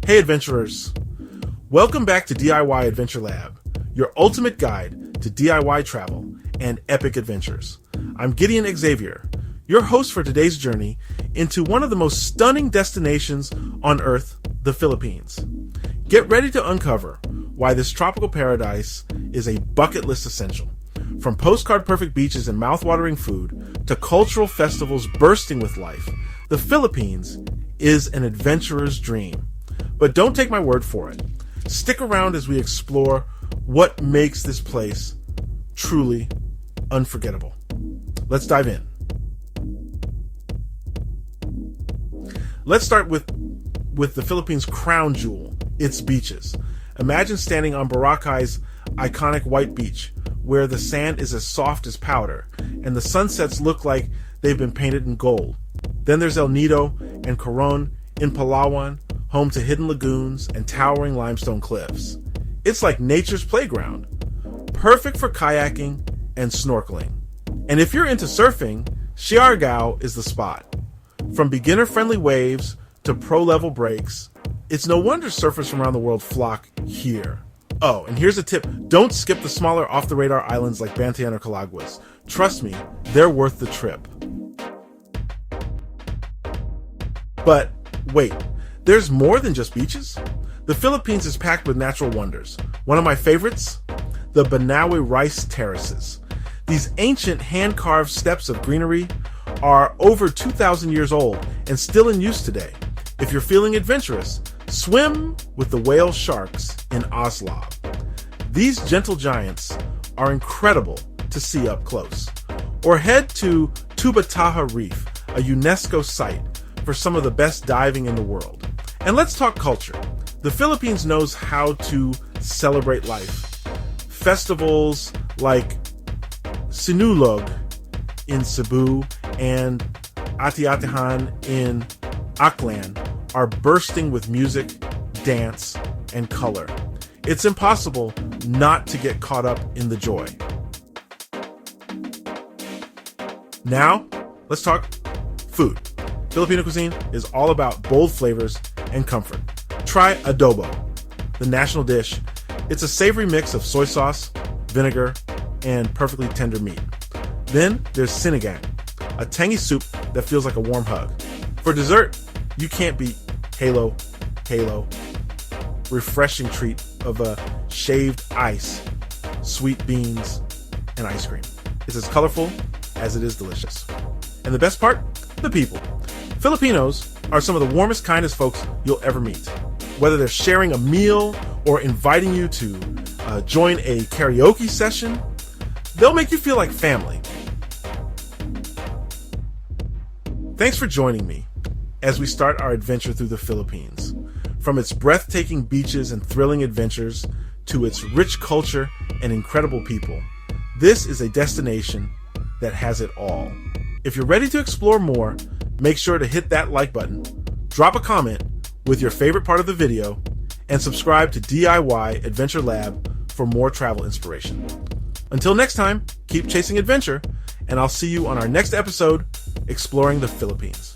Hey adventurers! Welcome back to DIY Adventure Lab, your ultimate guide to DIY travel and epic adventures. I'm Gideon Xavier, your host for today's journey into one of the most stunning destinations on Earth, the Philippines. Get ready to uncover why this tropical paradise is a bucket list essential. From postcard perfect beaches and mouth-watering food to cultural festivals bursting with life, the Philippines is an adventurer's dream. But don't take my word for it. Stick around as we explore what makes this place truly unforgettable. Let's dive in. Let's start with the Philippines' crown jewel, its beaches. Imagine standing on Boracay's iconic white beach, where the sand is as soft as powder, and the sunsets look like they've been painted in gold. Then there's El Nido and Coron in Palawan, home to hidden lagoons and towering limestone cliffs. It's like nature's playground, perfect for kayaking and snorkeling. And if you're into surfing, Siargao is the spot. From beginner-friendly waves to pro-level breaks, it's no wonder surfers from around the world flock here. Oh, and here's a tip. Don't skip the smaller off-the-radar islands like Bantayan or Calaguas. Trust me, they're worth the trip. But wait, there's more than just beaches. The Philippines is packed with natural wonders. One of my favorites, the Banaue Rice Terraces. These ancient hand-carved steps of greenery are over 2,000 years old and still in use today. If you're feeling adventurous, swim with the whale sharks in Oslob. These gentle giants are incredible to see up close. Or head to Tubbataha Reef, a UNESCO site for some of the best diving in the world. And let's talk culture. The Philippines knows how to celebrate life. Festivals like Sinulog in Cebu and Ati-Atihan in Aklan are bursting with music, dance, and color. It's impossible not to get caught up in the joy. Now, let's talk food. Filipino cuisine is all about bold flavors and comfort. Try adobo, the national dish. It's a savory mix of soy sauce, vinegar, and perfectly tender meat. Then there's sinigang, a tangy soup that feels like a warm hug. For dessert, you can't beat halo, refreshing treat of a shaved ice, sweet beans, and ice cream. It's as colorful as it is delicious. And the best part? The people. Filipinos are some of the warmest, kindest folks you'll ever meet. Whether they're sharing a meal or inviting you to join a karaoke session, they'll make you feel like family. Thanks for joining me as we start our adventure through the Philippines. From its breathtaking beaches and thrilling adventures to its rich culture and incredible people, this is a destination that has it all. If you're ready to explore more, make sure to hit that like button, drop a comment with your favorite part of the video, and subscribe to DIY Adventure Lab for more travel inspiration. Until next time, keep chasing adventure, and I'll see you on our next episode exploring the Philippines.